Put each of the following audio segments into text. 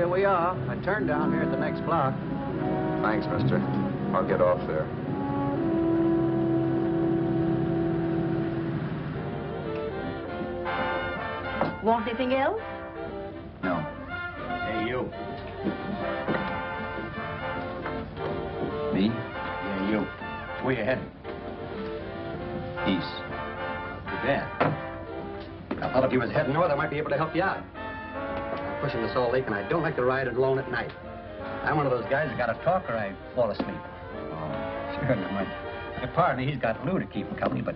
here we are. I turned down here at the next block. Thanks, mister. I'll get off there. Want anything else? No. Hey, you. Me? Yeah, you. Where you heading? East. Too bad. I thought if you was heading north, I might be able to help you out. I'm pushing the Salt Lake, and I don't like to ride it alone at night. I'm one of those guys that got to talk or I fall asleep. Oh. Sure, no, my partner, he's got Lou to keep him company, but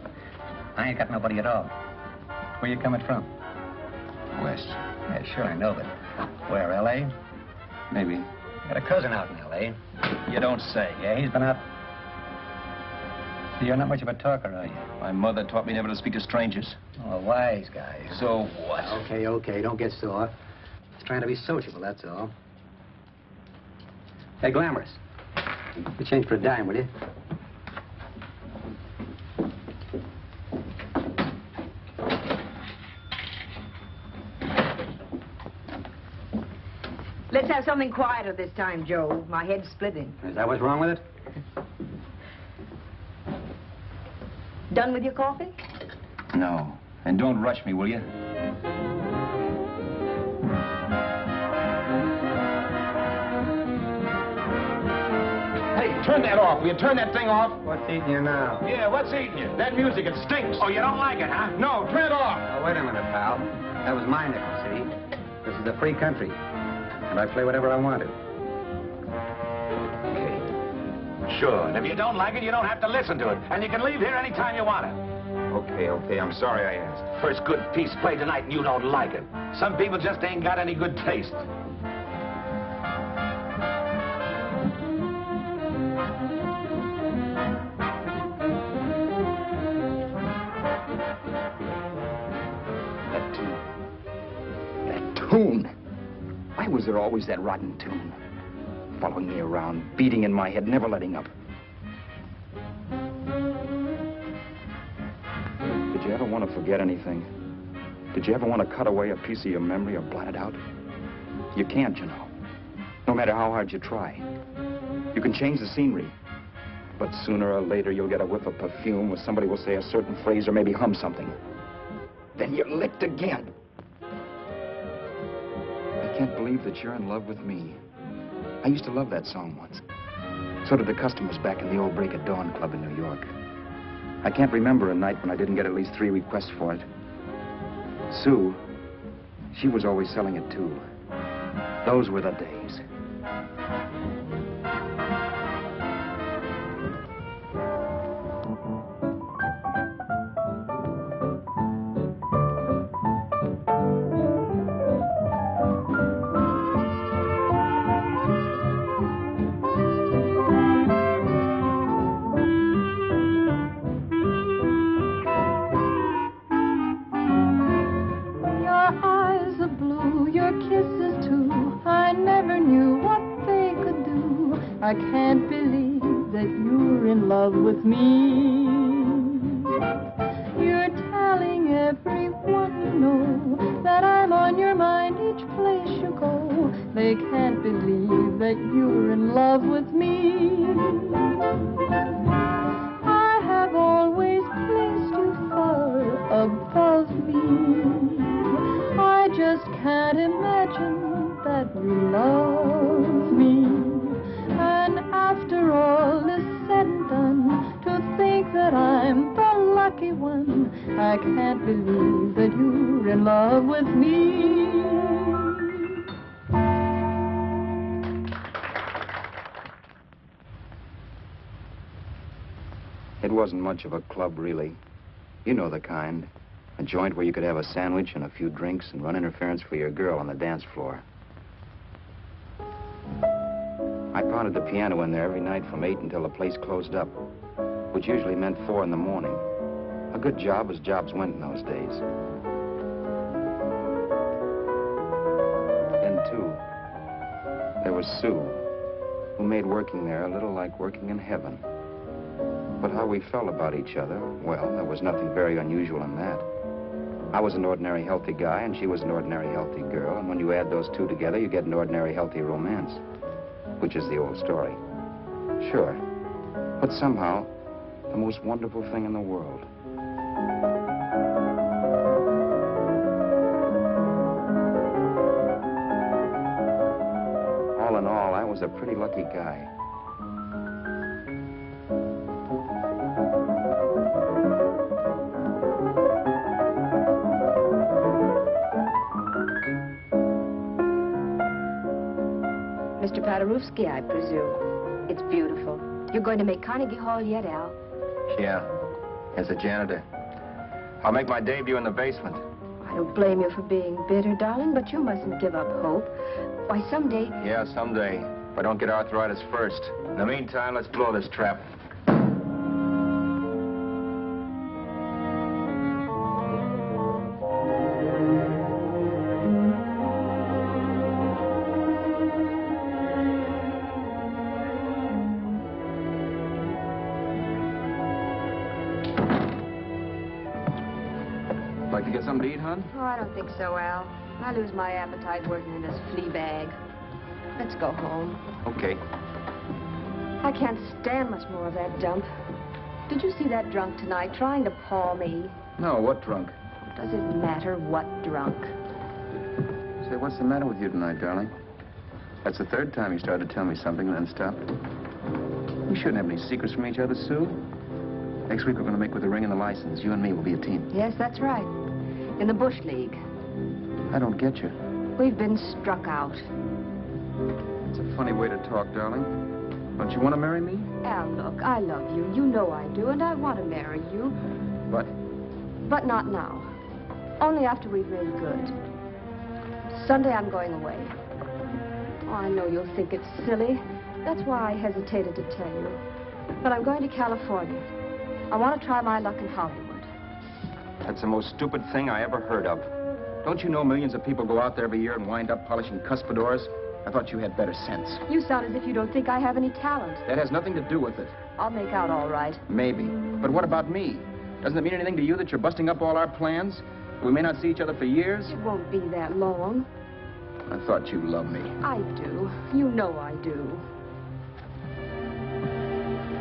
I ain't got nobody at all. Where you coming from? West. Yeah, sure, I know, but where, L.A.? Maybe. Got a cousin out in L.A. You don't say. Yeah, he's been out. You're not much of a talker, are you? My mother taught me never to speak to strangers. Oh, a wise guy. So what? Okay, okay, don't get sore. Just trying to be sociable, that's all. Hey, Glamorous. You change for a dime, will you? Let's have something quieter this time, Joe. My head's splitting. Is that what's wrong with it? Done with your coffee? No. And don't rush me, will you? Hey, turn that off. Will you turn that thing off? What's eating you now? Yeah, what's eating you? That music, it stinks. Oh, you don't like it, huh? No, turn it off. Oh, wait a minute, pal. That was my nickel, see? This is a free country. And I play whatever I wanted. Sure. And if you don't like it, you don't have to listen to it. And you can leave here anytime you want to. Okay. I'm sorry I asked. First good piece played tonight and you don't like it. Some people just ain't got any good taste. That tune. Why was there always that rotten tune? Following me around, beating in my head, never letting up. Did you ever want to forget anything? Did you ever want to cut away a piece of your memory or blot it out? You can't, you know. No matter how hard you try. You can change the scenery. But sooner or later, you'll get a whiff of perfume, or somebody will say a certain phrase or maybe hum something. Then you're licked again. I can't believe that you're in love with me. I used to love that song once. So did the customers back in the old Break of Dawn Club in New York. I can't remember a night when I didn't get at least 3 requests for it. Sue, she was always selling it too. Those were the days. I can't believe that you're in love with me. You're telling everyone you know that I'm on your mind each place you go. They can't believe that you're in love with me. I have always placed you far above me. I just can't imagine that you love me. And after all is said and done, to think that I'm the lucky one, I can't believe that you're in love with me. It wasn't much of a club, really. You know the kind. A joint where you could have a sandwich and a few drinks and run interference for your girl on the dance floor. I pounded the piano in there every night from 8 until the place closed up, which usually meant 4 in the morning. A good job as jobs went in those days. Then, too, there was Sue, who made working there a little like working in heaven. But how we felt about each other, well, there was nothing very unusual in that. I was an ordinary healthy guy, and she was an ordinary healthy girl, and when you add those two together, you get an ordinary healthy romance, which is the old story. Sure, but somehow, the most wonderful thing in the world. All in all, I was a pretty lucky guy. Mr. Paderewski, I presume. It's beautiful. You're going to make Carnegie Hall yet, Al? Yeah, as a janitor. I'll make my debut in the basement. I don't blame you for being bitter, darling, but you mustn't give up hope. Why, someday... Yeah, someday. If I don't get arthritis first. In the meantime, let's blow this trap. Like to get something to eat, hon? Oh, I don't think so, Al. I lose my appetite working in this flea bag. Let's go home. Okay. I can't stand much more of that dump. Did you see that drunk tonight trying to paw me? No, what drunk? Does it matter what drunk? Say, what's the matter with you tonight, darling? That's the third time you started to tell me something and then stopped. We shouldn't have any secrets from each other, Sue. Next week, we're going to make with the ring and the license. You and me will be a team. Yes, that's right. In the Bush League. I don't get you. We've been struck out. It's a funny way to talk, darling. Don't you want to marry me? Al, look, I love you. You know I do, and I want to marry you. But But not now. Only after we've made good. Sunday, I'm going away. Oh, I know you'll think it's silly. That's why I hesitated to tell you. But I'm going to California. I want to try my luck in Hollywood. that's the most stupid thing I ever heard of. Don't you know millions of people go out there every year and wind up polishing cuspidors? I thought you had better sense. You sound as if you don't think I have any talent. That has nothing to do with it. I'll make out all right. Maybe. But what about me? Doesn't it mean anything to you that you're busting up all our plans? We may not see each other for years? It won't be that long. I thought you loved me. I do. You know I do.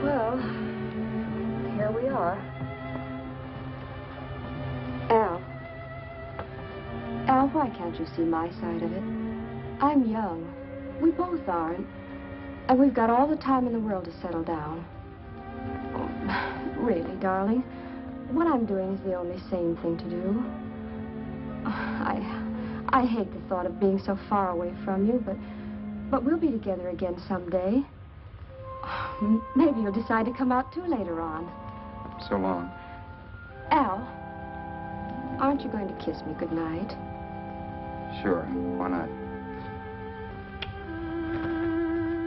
Well, here we are. Al, why can't you see my side of it? I'm young. We both aren't. And we've got all the time in the world to settle down. Really, darling, what I'm doing is the only sane thing to do. I hate the thought of being so far away from you, but we'll be together again someday. Maybe you'll decide to come out too later on. So long. Al, aren't you going to kiss me goodnight? Sure. Why not?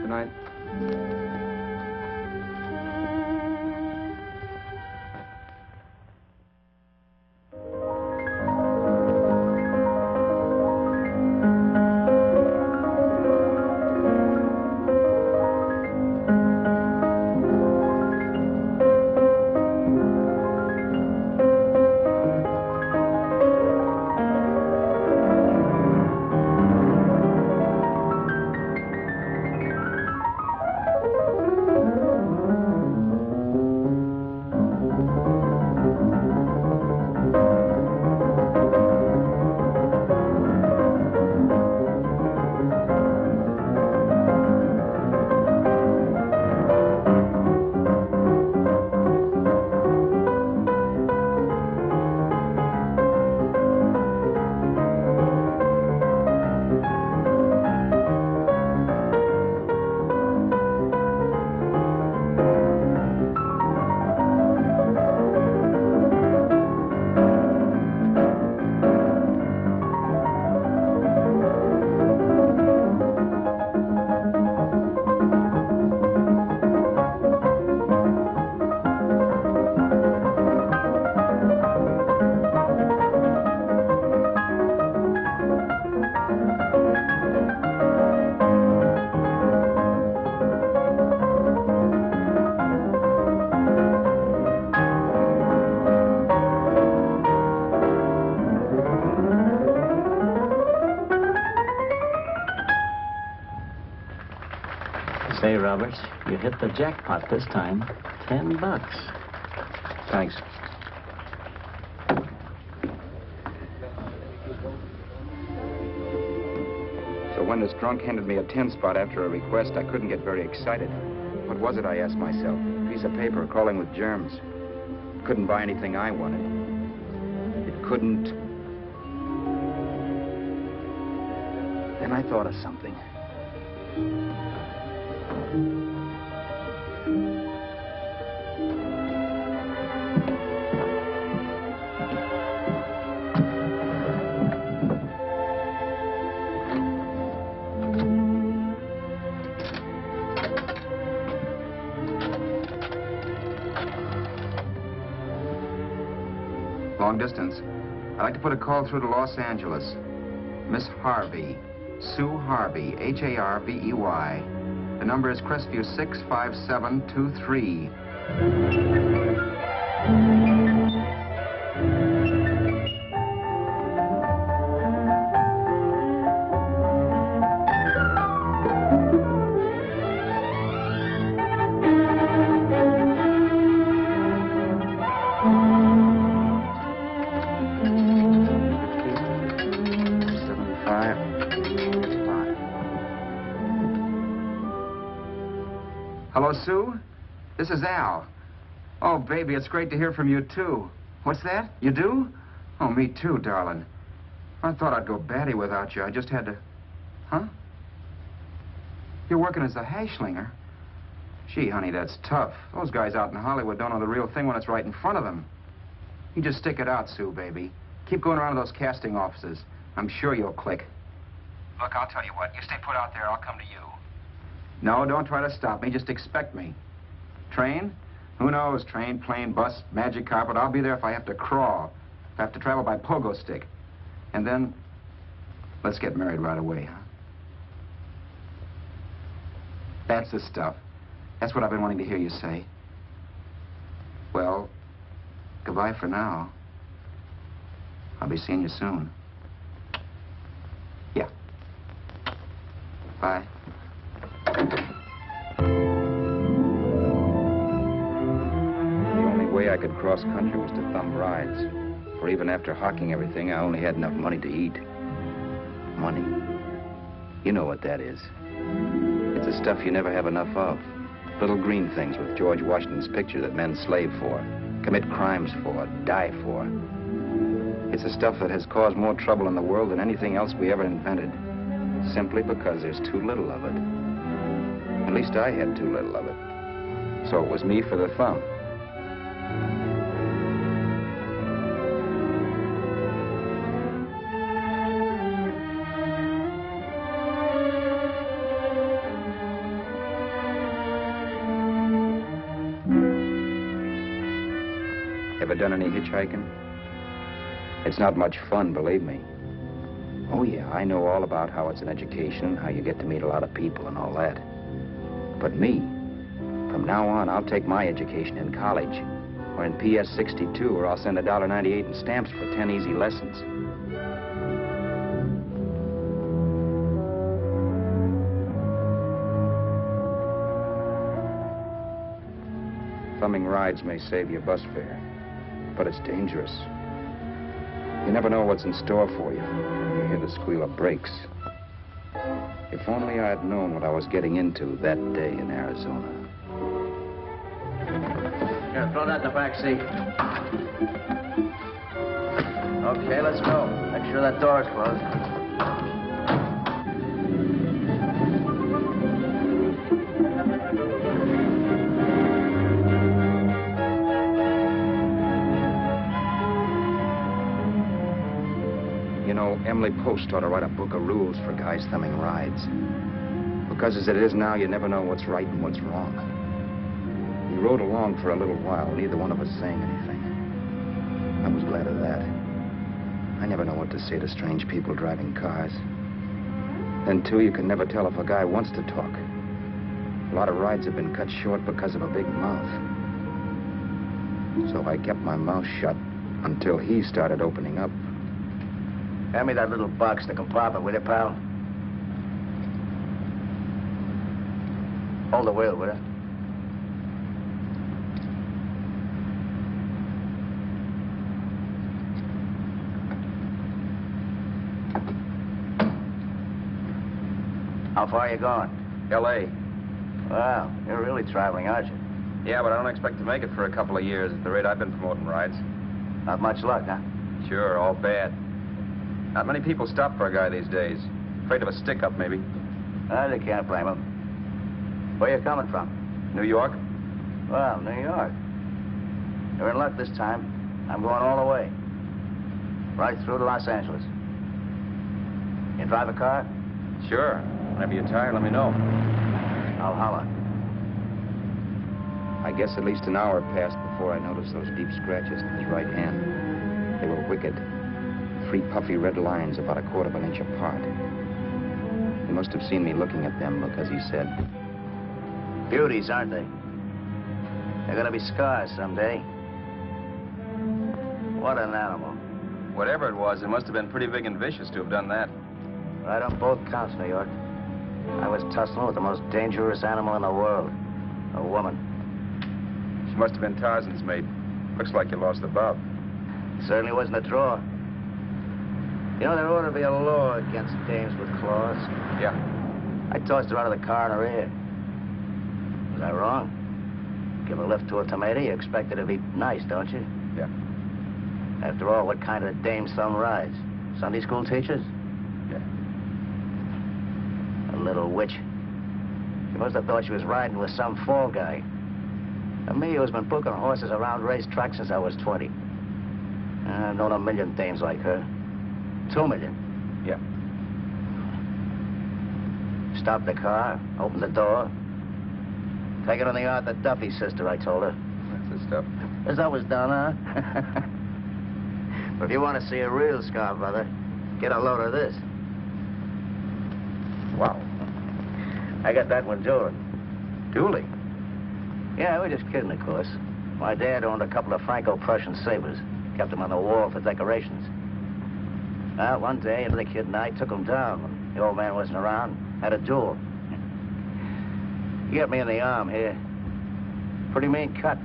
Good night. Roberts. You hit the jackpot this time. $10. Thanks. So when this drunk handed me a 10 spot after a request, I couldn't get very excited. What was it, I asked myself? A piece of paper crawling with germs. It couldn't buy anything I wanted. It couldn't... Then I thought of something. Long distance. I'd like to put a call through to Los Angeles. Miss Harvey. Sue Harvey, H-A-R-V-E-Y. The number is Crestview 65723. Hello, Sue? This is Al. Oh, baby, it's great to hear from you, too. What's that? You do? Oh, me too, darling. I thought I'd go batty without you. I just had to... Huh? You're working as a hashlinger? Gee, honey, that's tough. Those guys out in Hollywood don't know the real thing when it's right in front of them. You just stick it out, Sue, baby. Keep going around to those casting offices. I'm sure you'll click. Look, I'll tell you what. You stay put out there, I'll come to you. No, don't try to stop me. Just expect me. Train? Who knows? Train, plane, bus, magic carpet. I'll be there if I have to crawl. If I have to travel by pogo stick. And then, let's get married right away, huh? That's the stuff. That's what I've been wanting to hear you say. Well, goodbye for now. I'll be seeing you soon. Yeah. Bye. The only way I could cross country was to thumb rides. For even after hawking everything, I only had enough money to eat. Money. You know what that is. It's the stuff you never have enough of. Little green things with George Washington's picture that men slave for, commit crimes for, die for. It's the stuff that has caused more trouble in the world than anything else we ever invented. Simply because there's too little of it. At least I had too little of it. So it was me for the thumb. Ever done any hitchhiking? It's not much fun, believe me. Oh, yeah, I know all about how it's an education, how you get to meet a lot of people and all that. But me, from now on, I'll take my education in college, or in PS 62, or I'll send $1.98 in stamps for 10 easy lessons. Thumbing rides may save you bus fare, but it's dangerous. You never know what's in store for you. You hear the squeal of brakes. If only I had known what I was getting into that day in Arizona. Here, throw that in the back seat. Okay, let's go. Make sure that door's closed. You know, Emily Post ought to write a book of rules for guys thumbing rides. Because as it is now, you never know what's right and what's wrong. We rode along for a little while, neither one of us saying anything. I was glad of that. I never know what to say to strange people driving cars. Then, too, you can never tell if a guy wants to talk. A lot of rides have been cut short because of a big mouth. So I kept my mouth shut until he started opening up. Hand me that little box, the compartment, will you, pal? Hold the wheel, will you? How far are you going? L.A. Wow, you're really traveling, aren't you? Yeah, but I don't expect to make it for a couple of years at the rate I've been promoting rides. Not much luck, huh? Sure, all bad. Not many people stop for a guy these days. Afraid of a stick-up, maybe. Well, you can't blame them. Where you coming from? New York? Well, New York. You're in luck this time. I'm going all the way. Right through to Los Angeles. You drive a car? Sure. Whenever you're tired, let me know. I'll holler. I guess at least an hour passed before I noticed those deep scratches in his right hand. They were wicked. 3 puffy red lines about 1/4 of an inch apart. He must have seen me looking at them because he said, Beauties, aren't they? They're gonna be scars someday. What an animal. Whatever it was, it must have been pretty big and vicious to have done that. Right on both counts, New York. I was tussling with the most dangerous animal in the world. A woman. She must have been Tarzan's mate. Looks like you lost the bob. Certainly wasn't a draw. You know, there ought to be a law against dames with claws. Yeah. I tossed her out of the car in her ear. Was I wrong? Give a lift to a tomato, you expect her to be nice, don't you? Yeah. After all, what kind of dame's son rides? Sunday school teachers? Yeah. A little witch. She must have thought she was riding with some fall guy. And me, who's been booking horses around racetracks since I was 20. I've known a million dames like her. 2 million. Yeah. Stopped the car, opened the door. Take it on the yard, the Duffy sister, I told her. That's the stuff. As I was done, huh? But if you want to see a real scar, brother, get a load of this. Wow. I got that one dueling. Dueling? Yeah, we're just kidding, of course. My dad owned a couple of Franco-Prussian sabers. Kept them on the wall for decorations. Well, one day, the kid and I took them down when the old man wasn't around. Had a duel. He got me in the arm here. Pretty mean cut.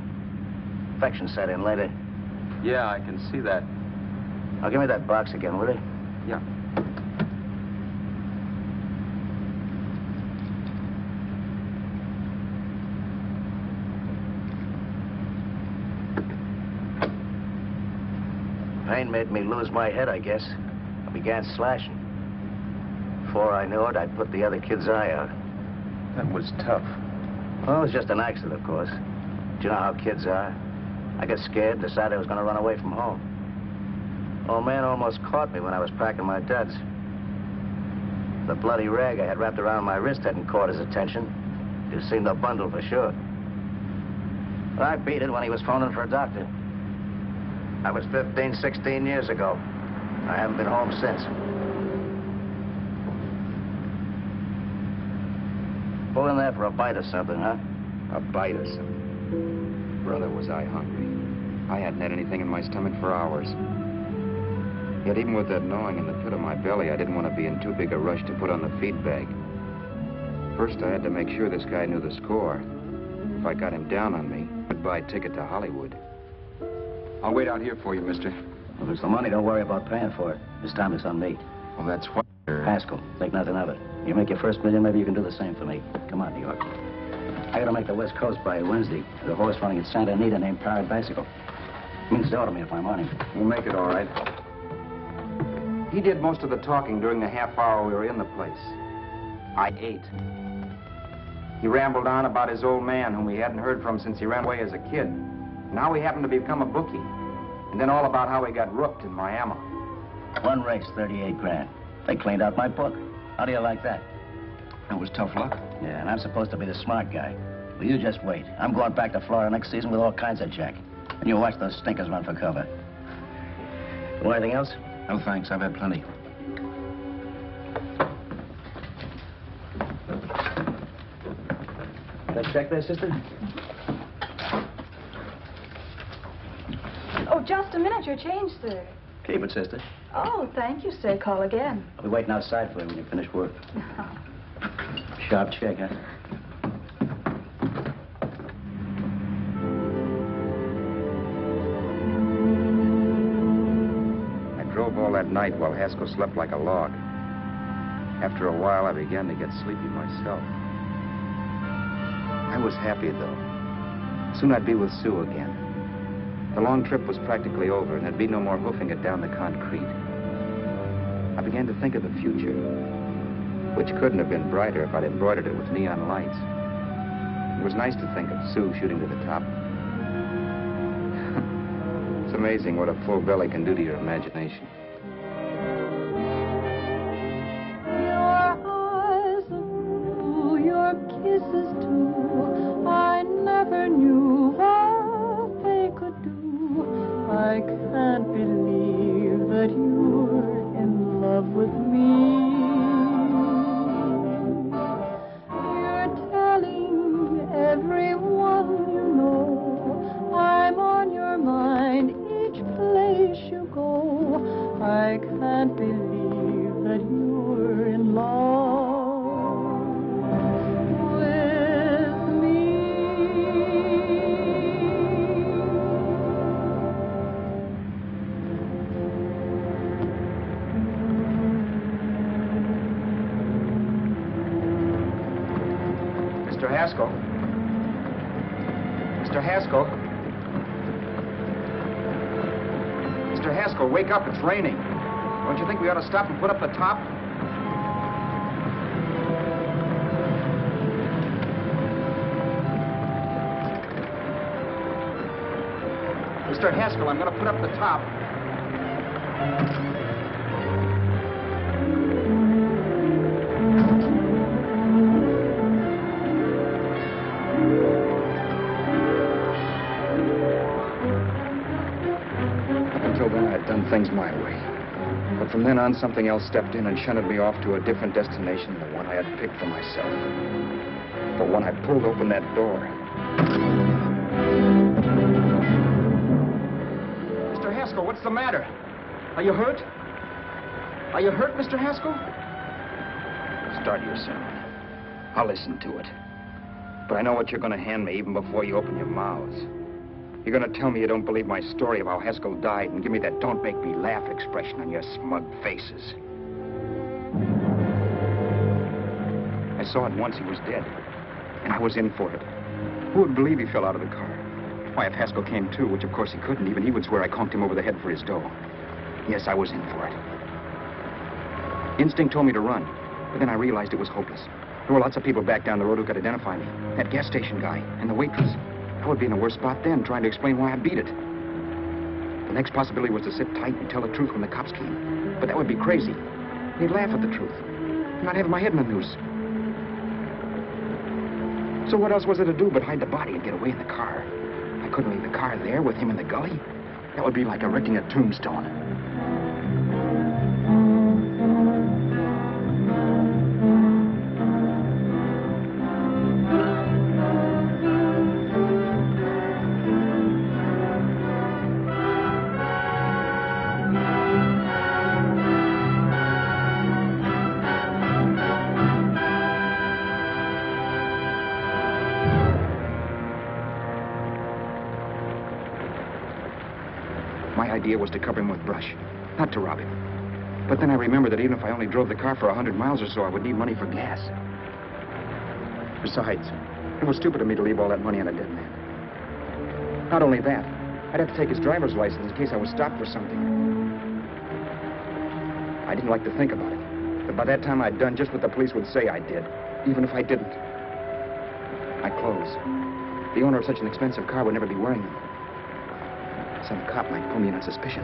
Infection set in later. Yeah, I can see that. Now, give me that box again, will you? Yeah. Pain made me lose my head, I guess. I began slashing. Before I knew it, I'd put the other kid's eye out. That was tough. Well, it was just an accident, of course. But you know how kids are. I got scared, decided I was going to run away from home. Old man almost caught me when I was packing my duds. The bloody rag I had wrapped around my wrist hadn't caught his attention. It seemed a bundle for sure. But I beat it when he was phoning for a doctor. That was 15, 16 years ago. I haven't been home since. Pull in there for a bite or something, huh? a bite or something. Brother, was I hungry. I hadn't had anything in my stomach for hours. Yet even with that gnawing in the pit of my belly, I didn't want to be in too big a rush to put on the feed bag. First, I had to make sure this guy knew the score. If I got him down on me, goodbye ticket to Hollywood. I'll wait out here for you, mister. If it's the money, don't worry about paying for it. This time it's on me. Well, that's what... Pascal, think nothing of it. You make your first million, maybe you can do the same for me. Come on, New York. I gotta make the West Coast by Wednesday. There's a horse running at Santa Anita named Pirate Bicycle. Means to order me if I'm on him. We'll make it all right. He did most of the talking during the half hour we were in the place. I ate. He rambled on about his old man, whom we hadn't heard from since he ran away as a kid. Now he happened to become a bookie. And then all about how he got rooked in Miami. One race, 38 grand. They cleaned out my book. How do you like that? That was tough luck. Yeah, and I'm supposed to be the smart guy. Well, you just wait. I'm going back to Florida next season with all kinds of jack. And you watch those stinkers run for cover. Want anything else? No, thanks. I've had plenty. That check there, sister? Oh, just a minute. Your change, sir. Keep it, sister. Oh, thank you, sir. Call again. I'll be waiting outside for you when you finish work. Sharp check, huh? all that night while Haskell slept like a log. After a while, I began to get sleepy myself. I was happy, though. Soon I'd be with Sue again. The long trip was practically over, and there'd be no more hoofing it down the concrete. I began to think of the future, which couldn't have been brighter if I'd embroidered it with neon lights. It was nice to think of Sue shooting to the top. It's amazing what a full belly can do to your imagination. Your eyes are blue, your kisses too. I never knew what they could do. I can't believe that you're in love with me. You're telling everyone you know I'm on your mind each place you go. I can't believe that you're in love with me. Mr. Haskell? Mr. Haskell? Mr. Haskell, wake up. It's raining. Don't you think we ought to stop and put up the top? Mr. Haskell, I'm going to put up the top. Until then, I'd done things my way. But from then on, something else stepped in and shunted me off to a different destination than the one I had picked for myself. But when I pulled open that door... Mr. Haskell, what's the matter? Are you hurt? Are you hurt, Mr. Haskell? Start your sermon. I'll listen to it. But I know what you're going to hand me even before you open your mouths. You're going to tell me you don't believe my story of how Haskell died and give me that don't make me laugh expression on your smug faces. I saw at once he was dead, and I was in for it. Who would believe he fell out of the car? Why, if Haskell came too, which of course he couldn't, even he would swear I conked him over the head for his dough. Yes, I was in for it. Instinct told me to run, but then I realized it was hopeless. There were lots of people back down the road who could identify me. That gas station guy and the waitress. I would be in a worse spot then, trying to explain why I beat it. The next possibility was to sit tight and tell the truth when the cops came. But that would be crazy. They'd laugh at the truth. I'm not having my head in the noose. So what else was there to do but hide the body and get away in the car? I couldn't leave the car there with him in the gully. That would be like erecting a tombstone. My idea was to cover him with brush, not to rob him. But then I remembered that even if I only drove the car for 100 miles or so, I would need money for gas. Besides, it was stupid of me to leave all that money on a dead man. Not only that, I'd have to take his driver's license in case I was stopped for something. I didn't like to think about it, but by that time I'd done just what the police would say I did, even if I didn't. My clothes. The owner of such an expensive car would never be wearing them. Some cop might pull me in on suspicion.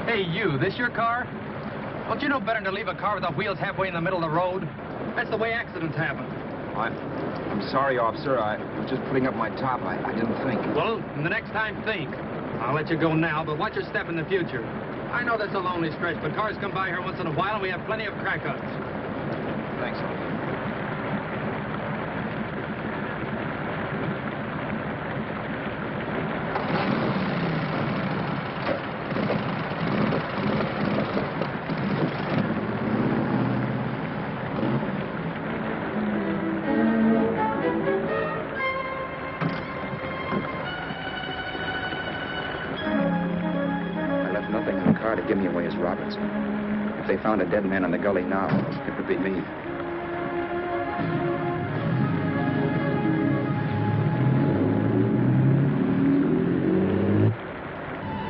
Hey, you, this your car? Don't you know better than to leave a car with the wheels halfway in the middle of the road? That's the way accidents happen. I'm sorry, officer. I was just putting up my top. I didn't think. Well, the next time, think. I'll let you go now, but watch your step in the future. I know that's a lonely stretch, but cars come by here once in a while, and we have plenty of crack-ups. Thanks, officer. Jones. If they found a dead man in the gully now, it would be me.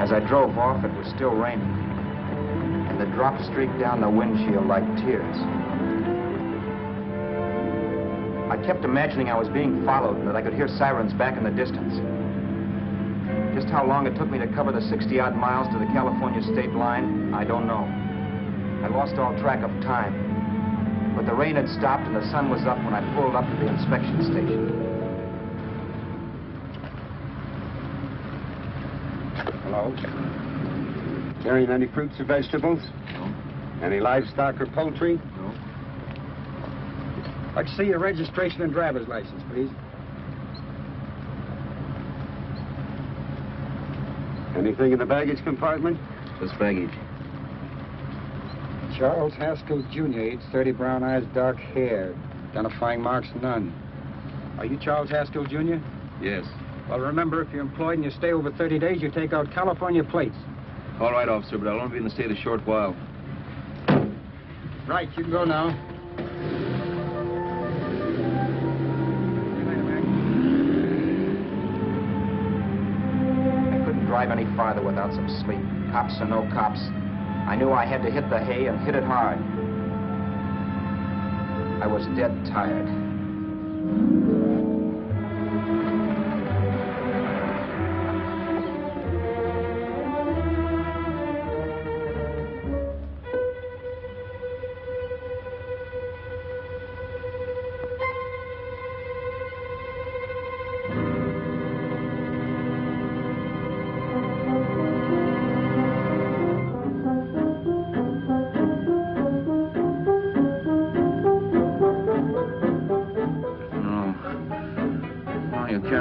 As I drove off, it was still raining, and the drops streaked down the windshield like tears. I kept imagining I was being followed and that I could hear sirens back in the distance. Just how long it took me to cover the 60-odd miles to the California state line, I don't know. I lost all track of time. But the rain had stopped and the sun was up when I pulled up to the inspection station. Hello? Carrying any fruits or vegetables? No. Any livestock or poultry? No. I'd like to see your registration and driver's license, please. Anything in the baggage compartment? Just baggage. Charles Haskell, Jr., age 30, brown eyes, dark hair. Identifying marks, none. Are you Charles Haskell, Jr.? Yes. Well, remember, if you're employed and you stay over 30 days, you take out California plates. All right, officer, but I'll only be in the state a short while. Right, you can go now. I couldn't drive any farther without some sleep. Cops or no cops, I knew I had to hit the hay and hit it hard. I was dead tired.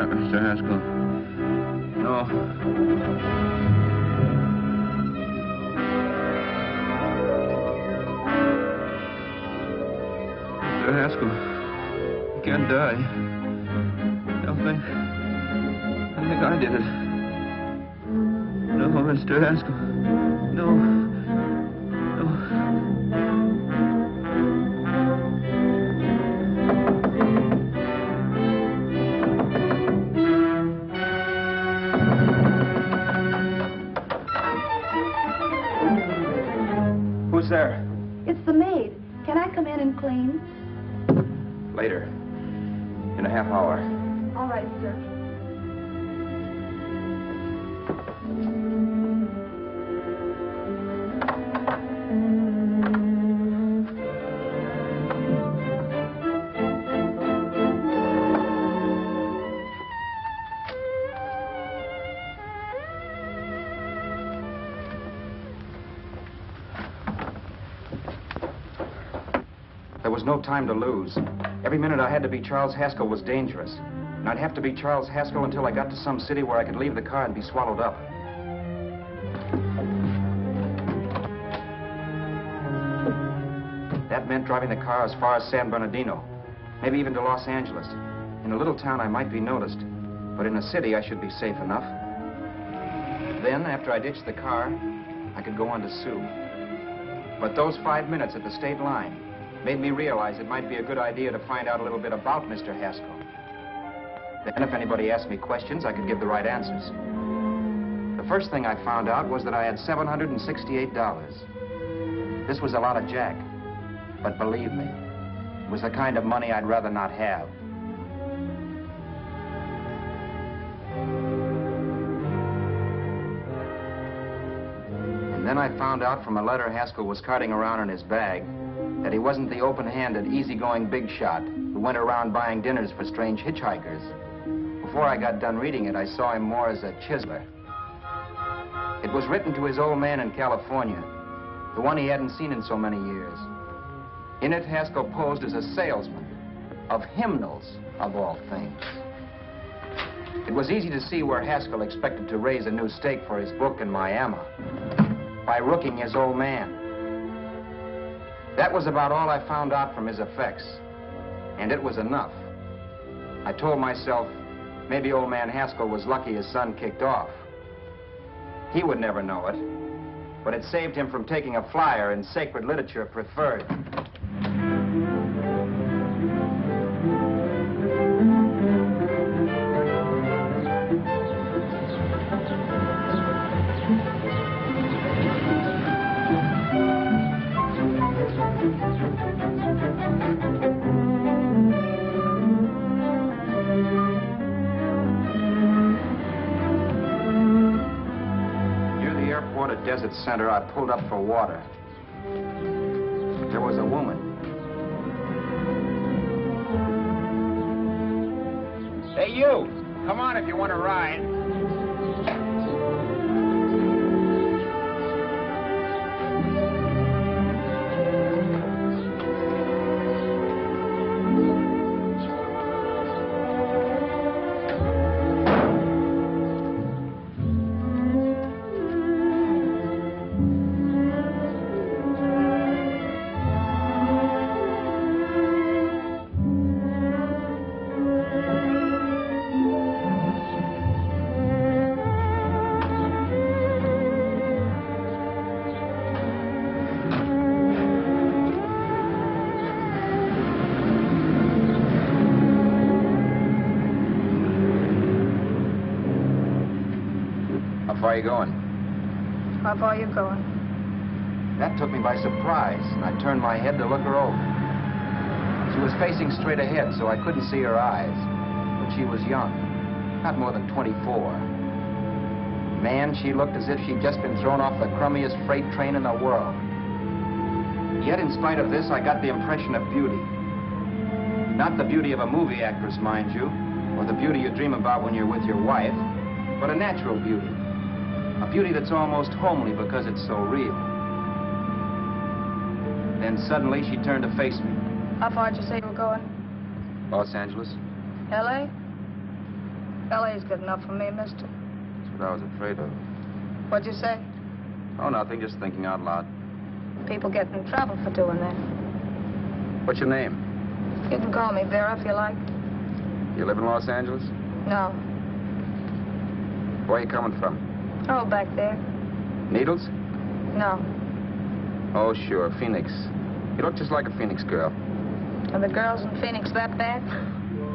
Mr. Haskell. No. Mr. Haskell, you can't die. I think I did it. No, Mr. Haskell. No. Who's there? It's the maid. Can I come in and clean? Later. In a half hour. All right, sir. There was no time to lose. Every minute I had to be Charles Haskell was dangerous. And I'd have to be Charles Haskell until I got to some city where I could leave the car and be swallowed up. That meant driving the car as far as San Bernardino, maybe even to Los Angeles. In a little town, I might be noticed, but in a city, I should be safe enough. Then, after I ditched the car, I could go on to Sue. But those 5 minutes at the state line made me realize it might be a good idea to find out a little bit about Mr. Haskell. Then if anybody asked me questions, I could give the right answers. The first thing I found out was that I had $768. This was a lot of jack, but believe me, it was the kind of money I'd rather not have. And then I found out from a letter Haskell was carting around in his bag that he wasn't the open-handed, easygoing big shot who went around buying dinners for strange hitchhikers. Before I got done reading it, I saw him more as a chiseler. It was written to his old man in California, the one he hadn't seen in so many years. In it, Haskell posed as a salesman of hymnals, of all things. It was easy to see where Haskell expected to raise a new stake for his book in Miami by rooking his old man. That was about all I found out from his effects, and it was enough. I told myself, maybe old man Haskell was lucky his son kicked off. He would never know it, but it saved him from taking a flyer in Sacred Literature Preferred. Desert Center, I pulled up for water. There was a woman. Hey, you! Come on if you want to ride. How far are you going? How far are you going? That took me by surprise, and I turned my head to look her over. She was facing straight ahead, so I couldn't see her eyes. But she was young, not more than 24. Man, she looked as if she'd just been thrown off the crummiest freight train in the world. Yet, in spite of this, I got the impression of beauty. Not the beauty of a movie actress, mind you, or the beauty you dream about when you're with your wife, but a natural beauty. A beauty that's almost homely because it's so real. Then suddenly she turned to face me. How far did you say you were going? Los Angeles? L.A.? L.A.'s good enough for me, mister. That's what I was afraid of. What'd you say? Oh, nothing, just thinking out loud. People get in trouble for doing that. What's your name? You can call me Vera if you like. You live in Los Angeles? No. Where are you coming from? Oh, back there. Needles? No. Oh, sure, Phoenix. You look just like a Phoenix girl. Are the girls in Phoenix that bad?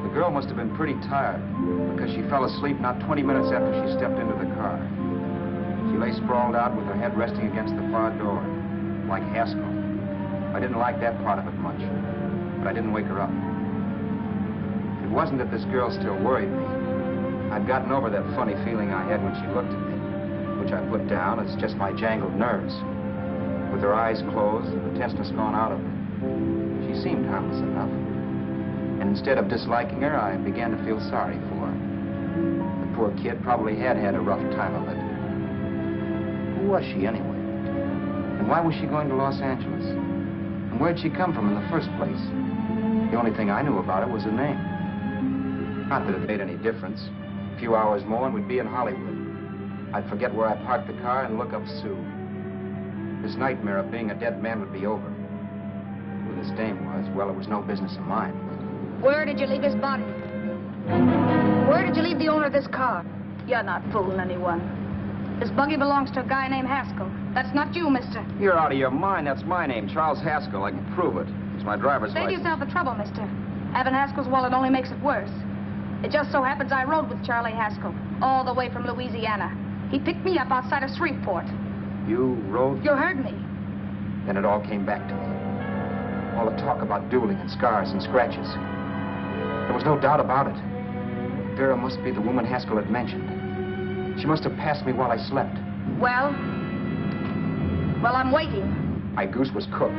The girl must have been pretty tired, because she fell asleep not 20 minutes after she stepped into the car. She lay sprawled out with her head resting against the far door, like Haskell. I didn't like that part of it much, but I didn't wake her up. It wasn't that this girl still worried me. I'd gotten over that funny feeling I had when she looked at me, which I put down as just my jangled nerves. With her eyes closed and the testness gone out of her, she seemed harmless enough. And instead of disliking her, I began to feel sorry for her. The poor kid probably had a rough time of it. Who was she anyway? And why was she going to Los Angeles? And where'd she come from in the first place? The only thing I knew about her was her name. Not that it made any difference. A few hours more and we'd be in Hollywood. I'd forget where I parked the car and look up Sue. This nightmare of being a dead man would be over. Who this dame was, well, it was no business of mine. Where did you leave his body? Where did you leave the owner of this car? You're not fooling anyone. This buggy belongs to a guy named Haskell. That's not you, mister. You're out of your mind. That's my name, Charles Haskell. I can prove it. It's my driver's Save license. yourself the trouble, mister. Having Haskell's wallet only makes it worse. It just so happens I rode with Charlie Haskell, all the way from Louisiana. He picked me up outside of Shreveport. You rode? You heard me. Then it all came back to me. All the talk about dueling and scars and scratches. There was no doubt about it. Vera must be the woman Haskell had mentioned. She must have passed me while I slept. Well, I'm waiting. My goose was cooked.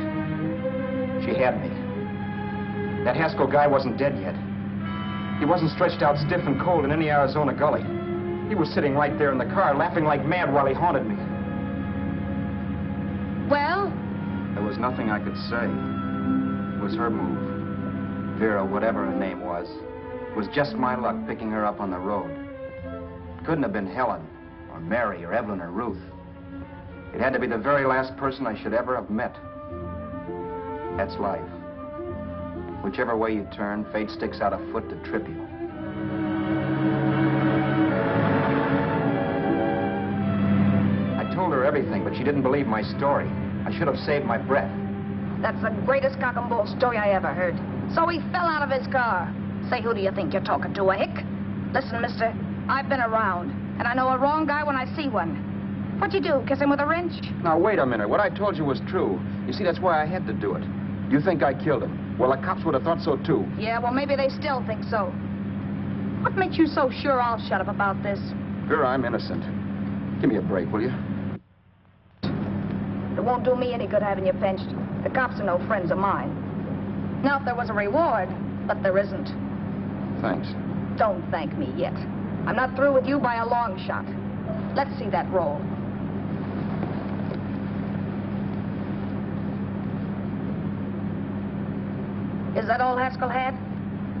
She had me. That Haskell guy wasn't dead yet. He wasn't stretched out stiff and cold in any Arizona gully. He was sitting right there in the car, laughing like mad while he haunted me. Well? There was nothing I could say. It was her move. Vera, whatever her name was, it was just my luck picking her up on the road. It couldn't have been Helen, or Mary, or Evelyn, or Ruth. It had to be the very last person I should ever have met. That's life. Whichever way you turn, fate sticks out a foot to trip you. I told her everything, but she didn't believe my story. I should have saved my breath. That's the greatest cock and bull story I ever heard. So he fell out of his car. Say, who do you think you're talking to, a hick? Listen, mister, I've been around, and I know a wrong guy when I see one. What'd you do, kiss him with a wrench? Now, wait a minute. What I told you was true. You see, that's why I had to do it. You think I killed him? Well, the cops would have thought so, too. Yeah, well, maybe they still think so. What makes you so sure I'll shut up about this? Vera, I'm innocent. Give me a break, will you? It won't do me any good having you pinched. The cops are no friends of mine. Now, if there was a reward, but there isn't. Thanks. Don't thank me yet. I'm not through with you by a long shot. Let's see that roll. Is that all Haskell had?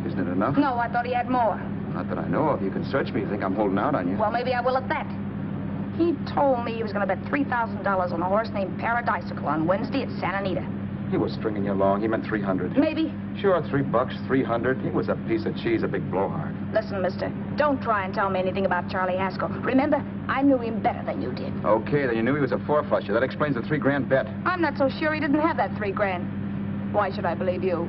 Isn't it enough? No, I thought he had more. Not that I know of. You can search me if you think I'm holding out on you. Well, maybe I will at that. He told me he was going to bet $3,000 on a horse named Paradisical on Wednesday at Santa Anita. He was stringing you along. He meant 300. Maybe. Sure, $3, 300. He was a piece of cheese, a big blowhard. Listen, mister, don't try and tell me anything about Charlie Haskell. Remember, I knew him better than you did. Okay, then you knew he was a four-flusher. That explains the $3,000 bet. I'm not so sure he didn't have that $3,000. Why should I believe you?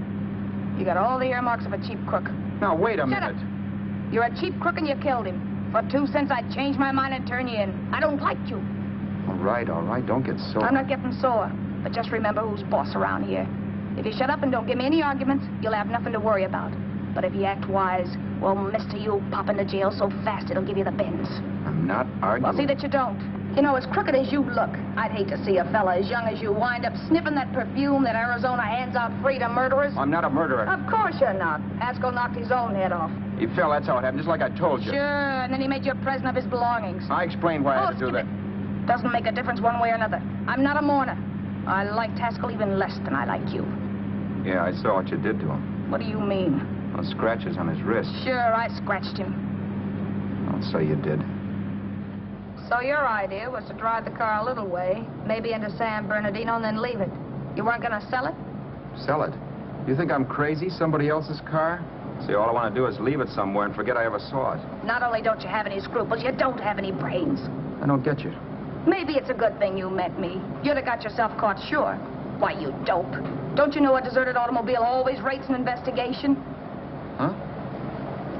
You got all the earmarks of a cheap crook. Now, wait a minute. minute. Shut up. You're a cheap crook and you killed him. For 2 cents, I'd change my mind and turn you in. I don't like you. All right. Don't get sore. I'm not getting sore. But just remember who's boss around here. If you shut up and don't give me any arguments, you'll have nothing to worry about. But if you act wise, well, mister, you'll pop into jail so fast it'll give you the bends. I'm not arguing. Well, see that you don't. You know, as crooked as you look, I'd hate to see a fella as young as you wind up sniffing that perfume that Arizona hands out free to murderers. I'm not a murderer. Of course you're not. Haskell knocked his own head off. He fell, that's how it happened, just like I told you. Sure, and then he made you a present of his belongings. I explained why I had to do that. Doesn't make a difference one way or another. I'm not a mourner. I liked Haskell even less than I like you. Yeah, I saw what you did to him. What do you mean? Well, scratches on his wrist. Sure, I scratched him. Oh, so you did. So your idea was to drive the car a little way, maybe into San Bernardino, and then leave it. You weren't going to sell it? Sell it? You think I'm crazy? Somebody else's car? See, all I want to do is leave it somewhere and forget I ever saw it. Not only don't you have any scruples, you don't have any brains. I don't get you. Maybe it's a good thing you met me. You'd have got yourself caught, sure. Why, you dope. Don't you know a deserted automobile always rates an investigation? Huh?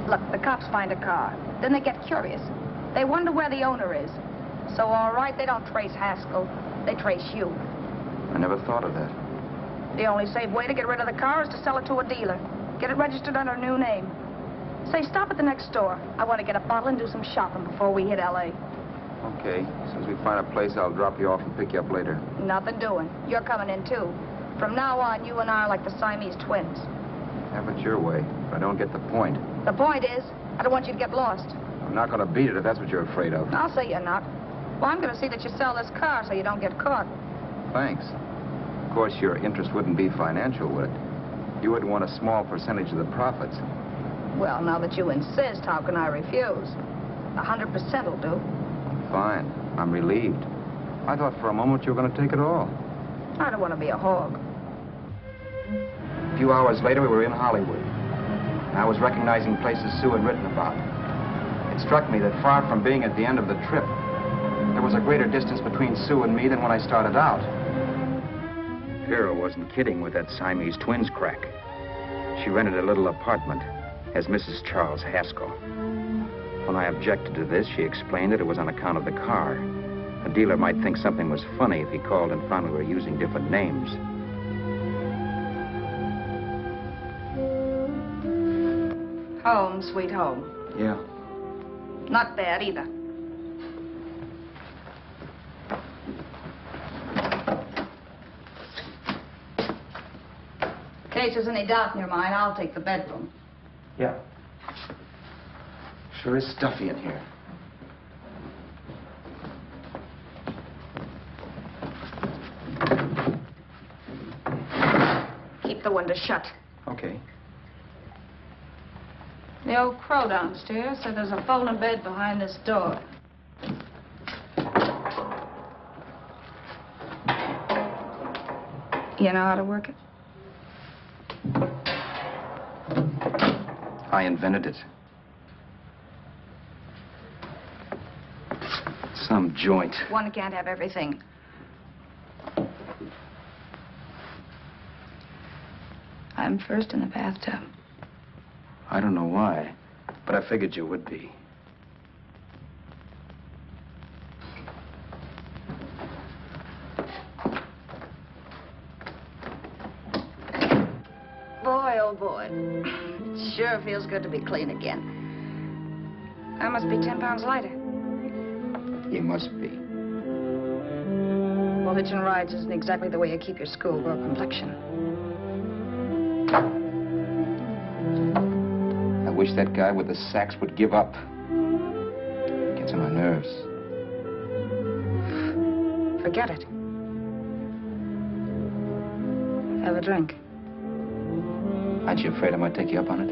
Look, the cops find a car. Then they get curious. They wonder where the owner is. So, all right, they don't trace Haskell. They trace you. I never thought of that. The only safe way to get rid of the car is to sell it to a dealer. Get it registered under a new name. Say, stop at the next store. I want to get a bottle and do some shopping before we hit L.A. Okay. As soon as we find a place, I'll drop you off and pick you up later. Nothing doing. You're coming in, too. From now on, you and I are like the Siamese twins. Have it your way, but I don't get the point. The point is, I don't want you to get lost. I'm not going to beat it if that's what you're afraid of. I'll say you're not. Well, I'm going to see that you sell this car so you don't get caught. Thanks. Of course, your interest wouldn't be financial, would it? You would want a small percentage of the profits. Well, now that you insist, how can I refuse? 100% will do. Fine. I'm relieved. I thought for a moment you were going to take it all. I don't want to be a hog. A few hours later, we were in Hollywood. I was recognizing places Sue had written about. It struck me that far from being at the end of the trip, there was a greater distance between Sue and me than when I started out. Vera wasn't kidding with that Siamese twins crack. She rented a little apartment as Mrs. Charles Haskell. When I objected to this, she explained that it was on account of the car. A dealer might think something was funny if he called and found we were using different names. Home, sweet home. Yeah. Not bad either. In case there's any doubt in your mind, I'll take the bedroom. Yeah. Sure is stuffy in here. Keep the window shut. Okay. The old crow downstairs said there's a folding bed behind this door. You know how to work it? I invented it. Some joint. One can't have everything. I'm first in the bathtub. I don't know why, but I figured you would be. Boy, oh boy. It sure feels good to be clean again. I must be 10 pounds lighter. You must be. Well, hitching rides isn't exactly the way you keep your schoolgirl complexion. I wish that guy with the sax would give up. Gets on my nerves. Forget it. Have a drink. Aren't you afraid I might take you up on it?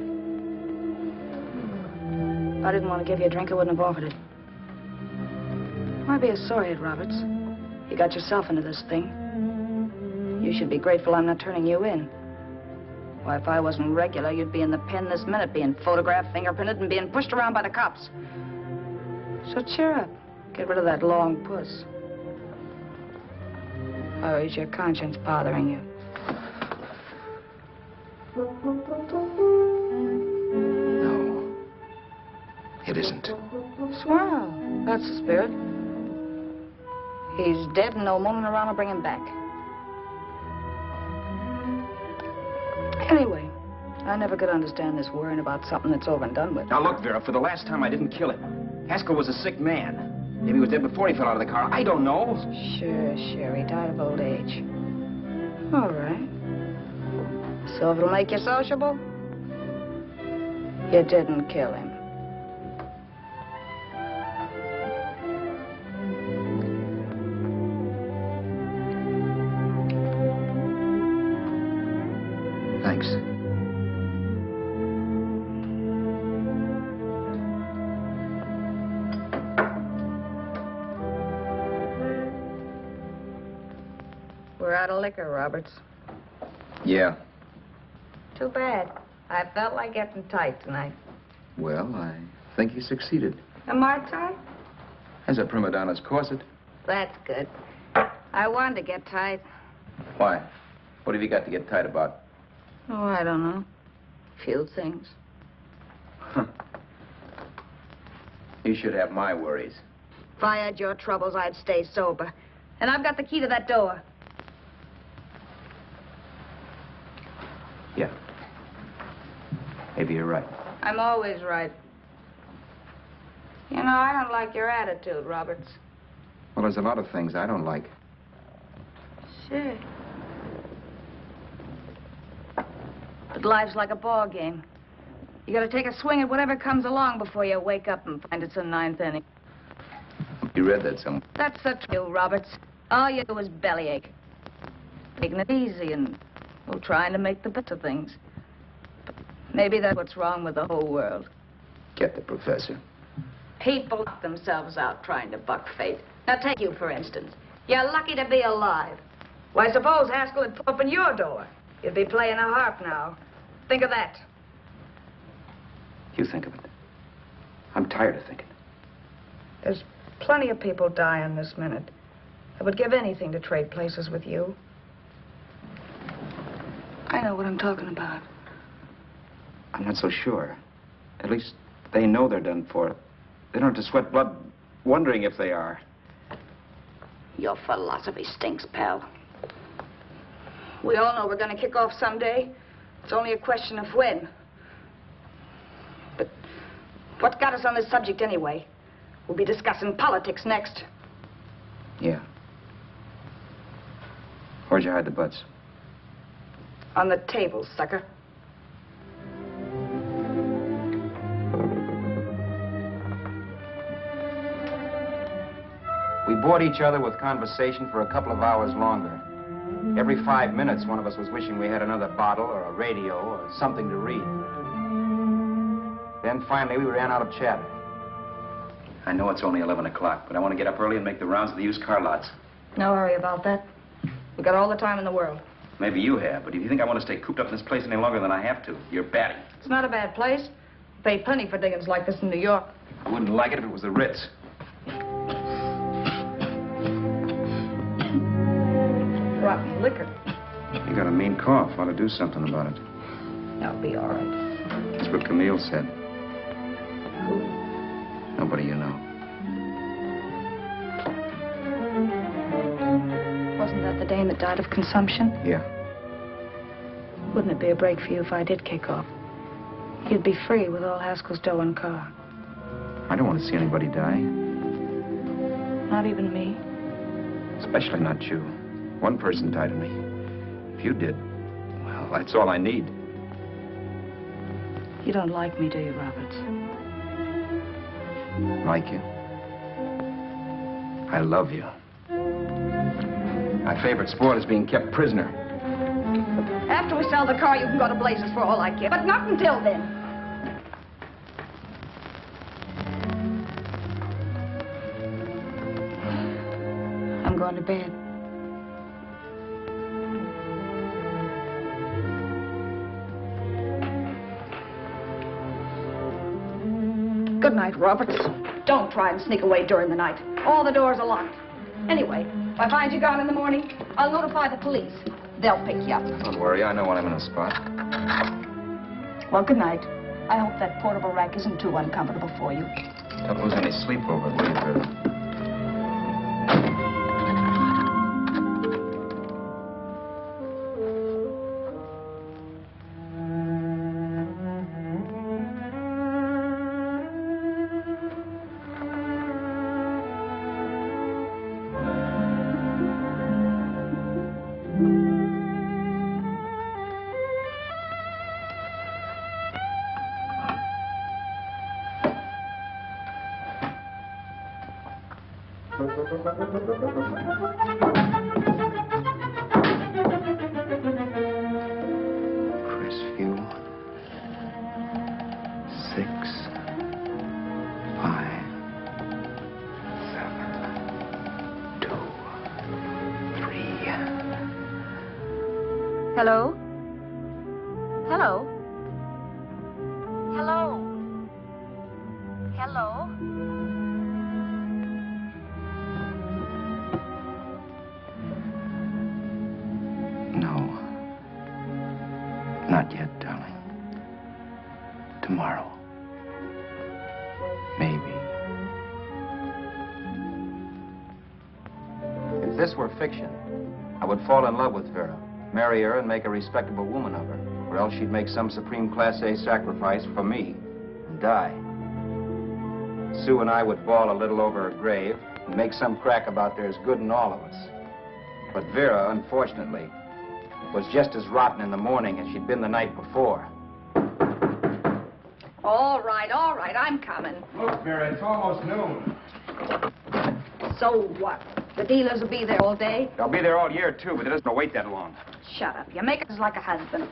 If I didn't want to give you a drink, I wouldn't have offered it. Why be a sorehead, Roberts? You got yourself into this thing. You should be grateful I'm not turning you in. Why, if I wasn't regular, you'd be in the pen this minute, being photographed, fingerprinted, and being pushed around by the cops. So cheer up. Get rid of that long puss. Or is your conscience bothering you? No. It isn't. Swell. That's the spirit. He's dead and no mooning around will bring him back. Anyway, I never could understand this worrying about something that's over and done with. Now, look, Vera, for the last time, I didn't kill him. Haskell was a sick man. Maybe he was dead before he fell out of the car. I don't know. Sure. He died of old age. All right. So if it'll make you sociable, you didn't kill him. Thanks. We're out of liquor, Roberts. Yeah. Too bad. I felt like getting tight tonight. Well, I think you succeeded. Am I tight? As a prima donna's corset. That's good. I wanted to get tight. Why? What have you got to get tight about? Oh, I don't know. Few things. You should have my worries. If I had your troubles, I'd stay sober. And I've got the key to that door. Yeah. Maybe you're right. I'm always right. You know, I don't like your attitude, Roberts. Well, there's a lot of things I don't like. Sure. But life's like a ball game. You gotta take a swing at whatever comes along before you wake up and find it's the ninth inning. You read that somewhere. That's the truth, Roberts. All you do is bellyache. Taking it easy and, well, trying to make the best of things. But maybe that's what's wrong with the whole world. Get the professor. People knock themselves out trying to buck fate. Now, take you, for instance. You're lucky to be alive. Why, suppose Haskell had opened your door. You'd be playing a harp now. Think of that. You think of it. I'm tired of thinking. There's plenty of people dying this minute. I would give anything to trade places with you. I know what I'm talking about. I'm not so sure. At least they know they're done for. They don't have to sweat blood wondering if they are. Your philosophy stinks, pal. We all know we're going to kick off someday. It's only a question of when. But what's got us on this subject anyway? We'll be discussing politics next. Yeah. Where'd you hide the butts? On the table, sucker. We bored each other with conversation for a couple of hours longer. Every 5 minutes, one of us was wishing we had another bottle or a radio or something to read. Then finally, we ran out of chatter. I know it's only 11 o'clock, but I want to get up early and make the rounds of the used car lots. No hurry about that. We've got all the time in the world. Maybe you have, but if you think I want to stay cooped up in this place any longer than I have to, you're batty. It's not a bad place. Pay plenty for diggings like this in New York. I wouldn't like it if it was the Ritz. brought me liquor. You got a mean cough. Ought to do something about it. I'll be all right. That's what Camille said. Nobody you know. Wasn't that the dame that died of consumption? Yeah. Wouldn't it be a break for you if I did kick off? You'd be free with all Haskell's dough and car. I don't want to see anybody die. Not even me. Especially not you. One person died of me. If you did, well, that's all I need. You don't like me, do you, Roberts? Like you? I love you. My favorite sport is being kept prisoner. After we sell the car, you can go to blazes for all I care. But not until then. I'm going to bed. Good night, Roberts. Don't try and sneak away during the night. All the doors are locked. Anyway, if I find you gone in the morning, I'll notify the police. They'll pick you up. Don't worry, I know when I'm in a spot. Well, good night. I hope that portable rack isn't too uncomfortable for you. Don't lose any sleep over it, will you, Vera? Crisview. 6, 5, 7, 2, 3. Hello? Hello? Hello? Hello? No. Not yet, darling. Tomorrow. Maybe. If this were fiction, I would fall in love with Vera, marry her, and make a respectable woman of her. Or else she'd make some supreme Class A sacrifice for me and die. Sue and I would bawl a little over her grave and make some crack about there's good in all of us. But Vera, unfortunately, was just as rotten in the morning as she'd been the night before. All right, I'm coming. Look, Vera, it's almost noon. So what? The dealers will be there all day? They'll be there all year, too, but it doesn't wait that long. Shut up. You make us like a husband.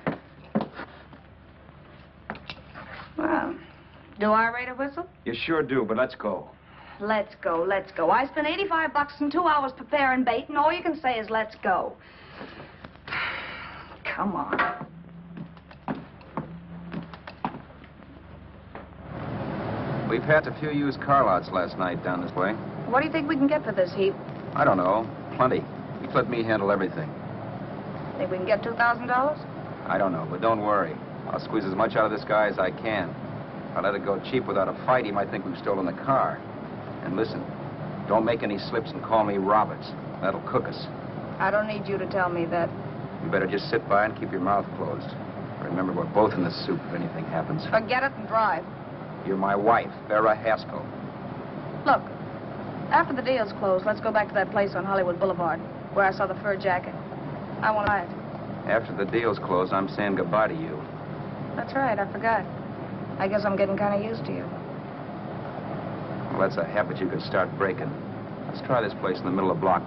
Well, do I rate a whistle? You sure do, but let's go. Let's go, let's go. I spent $85 and 2 hours preparing bait, and all you can say is let's go. Come on. We passed a few used car lots last night down this way. What do you think we can get for this heap? I don't know. Plenty. You let me handle everything. Think we can get $2,000? I don't know, but don't worry. I'll squeeze as much out of this guy as I can. If I let it go cheap without a fight, he might think we've stolen the car. And listen, don't make any slips and call me Roberts. That'll cook us. I don't need you to tell me that. You better just sit by and keep your mouth closed. Remember, we're both in the soup if anything happens. Forget it and drive. You're my wife, Vera Haskell. Look, after the deal's closed, let's go back to that place on Hollywood Boulevard where I saw the fur jacket. I want to buy it. After the deal's closed, I'm saying goodbye to you. That's right, I forgot. I guess I'm getting kind of used to you. Well, that's a habit you could start breaking. Let's try this place in the middle of the block.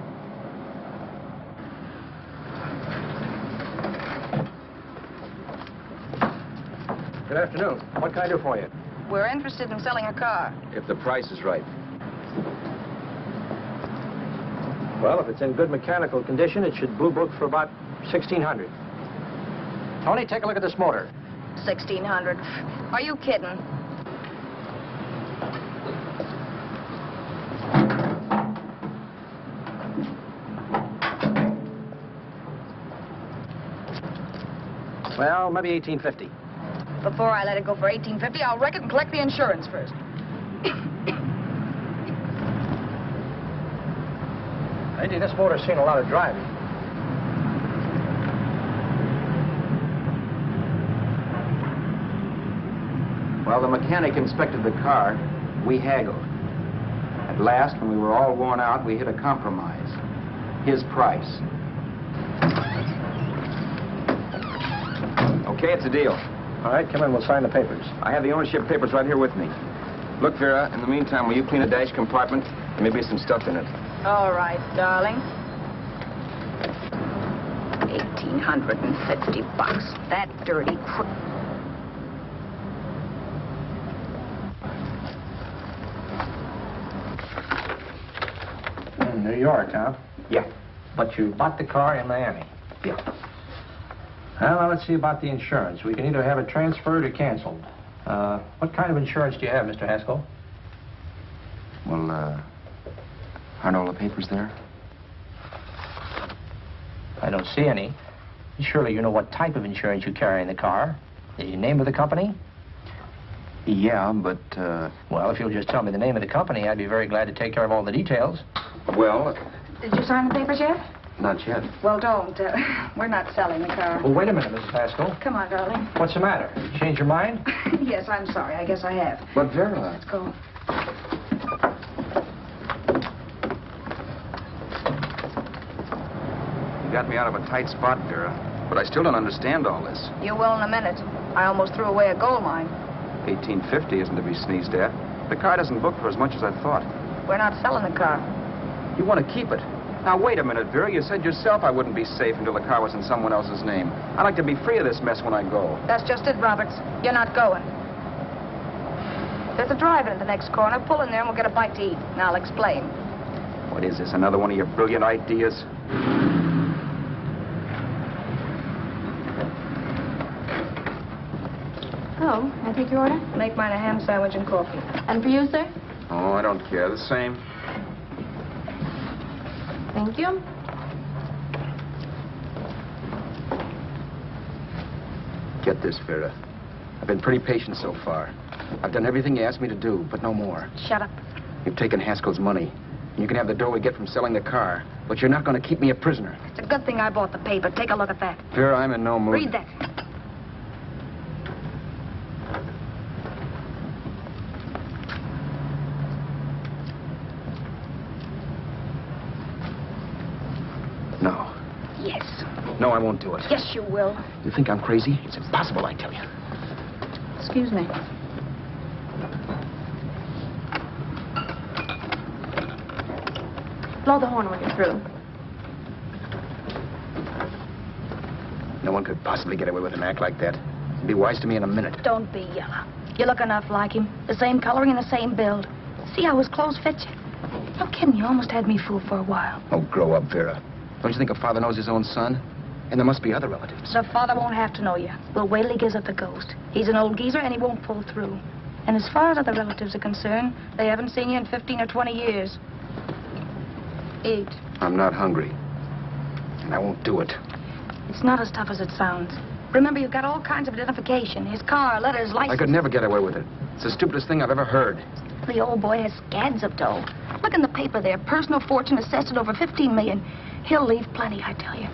Good afternoon. What can I do for you? We're interested in selling a car. If the price is right. Well, if it's in good mechanical condition, it should blue book for about $1,600. Tony, take a look at this motor. $1,600. Are you kidding? Well, maybe 1850. Before I let it go for 1850, I'll wreck it and collect the insurance first. Lady, this motor's seen a lot of driving. Well, the mechanic inspected the car. We haggled. At last, when we were all worn out, we hit a compromise. His price. Okay, it's a deal. All right, come in. We'll sign the papers. I have the ownership papers right here with me. Look, Vera, in the meantime, will you clean the dash compartment? There may be some stuff in it. All right, darling. $1,850. That dirty crook. New York, huh? Yeah. But you bought the car in Miami. Yeah. Well, now let's see about the insurance. We can either have it transferred or canceled. What kind of insurance do you have, Mr. Haskell? Well, aren't all the papers there? I don't see any. Surely you know what type of insurance you carry in the car. The name of the company? Yeah, but, Well, if you'll just tell me the name of the company, I'd be very glad to take care of all the details. well, Did you sign the papers yet? not yet. Well, don't. We're not selling the car. Well, wait a minute, Mrs. Haskell. Come on, darling. What's the matter? You changed your mind? Yes, I'm sorry. I guess I have. But, Vera... Let's go. You got me out of a tight spot, Vera. But I still don't understand all this. You will in a minute. I almost threw away a gold mine. 1850 isn't to be sneezed at. The car doesn't book for as much as I thought. We're not selling the car. You want to keep it. Now, wait a minute, Vera. You said yourself I wouldn't be safe until the car was in someone else's name. I'd like to be free of this mess when I go. That's just it, Roberts. You're not going. There's a drive-in at the next corner. Pull in there and we'll get a bite to eat. And I'll explain. What is this, another one of your brilliant ideas? Oh, I take your order? Make mine a ham sandwich and coffee. And for you, sir? Oh, I don't care. The same. Thank you. Get this, Vera. I've been pretty patient so far. I've done everything you asked me to do, but no more. Shut up. You've taken Haskell's money. And you can have the dough we get from selling the car. But you're not going to keep me a prisoner. It's a good thing I bought the paper. Take a look at that. Vera, I'm in no mood. Read that. No. Yes. No, I won't do it. Yes, you will. You think I'm crazy? It's impossible, I tell you. Excuse me. Blow the horn when you're through. No one could possibly get away with an act like that. It'd be wise to me in a minute. Don't be yellow. You look enough like him. The same coloring and the same build. See how his clothes fit you? No kidding, you almost had me fooled for a while. Oh, grow up, Vera. Don't you think a father knows his own son? And there must be other relatives. The father won't have to know you. We'll wait till he gives up the ghost. He's an old geezer and he won't pull through. And as far as other relatives are concerned, they haven't seen you in 15 or 20 years. Eat. I'm not hungry. And I won't do it. It's not as tough as it sounds. Remember, you've got all kinds of identification. His car, letters, license. I could never get away with it. It's the stupidest thing I've ever heard. The old boy has scads of dough. Look in the paper there. Personal fortune assessed at over $15 million. He'll leave plenty, I tell you.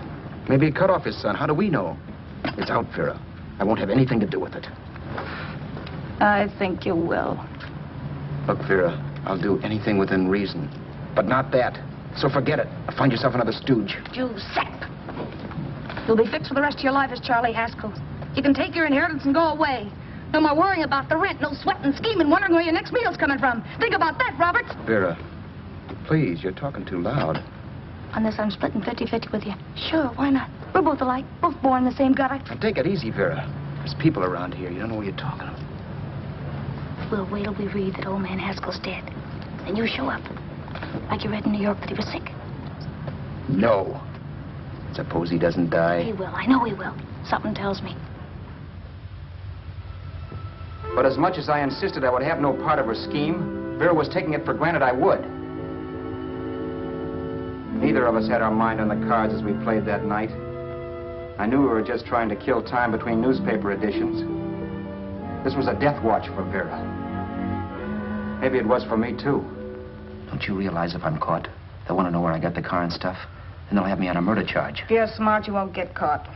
Maybe he cut off his son. How do we know? It's out, Vera. I won't have anything to do with it. I think you will. Look, Vera, I'll do anything within reason. But not that. So forget it. Find yourself another stooge. You sap. You'll be fixed for the rest of your life as Charlie Haskell. You can take your inheritance and go away. No more worrying about the rent, no sweating, scheming, wondering where your next meal's coming from. Think about that, Roberts. Vera, please, you're talking too loud. On this, I'm splitting 50-50 with you. Sure, why not? We're both alike, both born in the same gutter. Now, take it easy, Vera. There's people around here. You don't know what you're talking about. We'll wait till we read that old man Haskell's dead. Then you show up. Like you read in New York that he was sick. No. Suppose he doesn't die. He will. I know he will. Something tells me. But as much as I insisted I would have no part of her scheme, Vera was taking it for granted I would. Neither of us had our mind on the cards as we played that night. I knew we were just trying to kill time between newspaper editions. This was a death watch for Vera. Maybe it was for me, too. Don't you realize if I'm caught, they'll want to know where I got the car and stuff, and they'll have me on a murder charge. If you're smart, you won't get caught.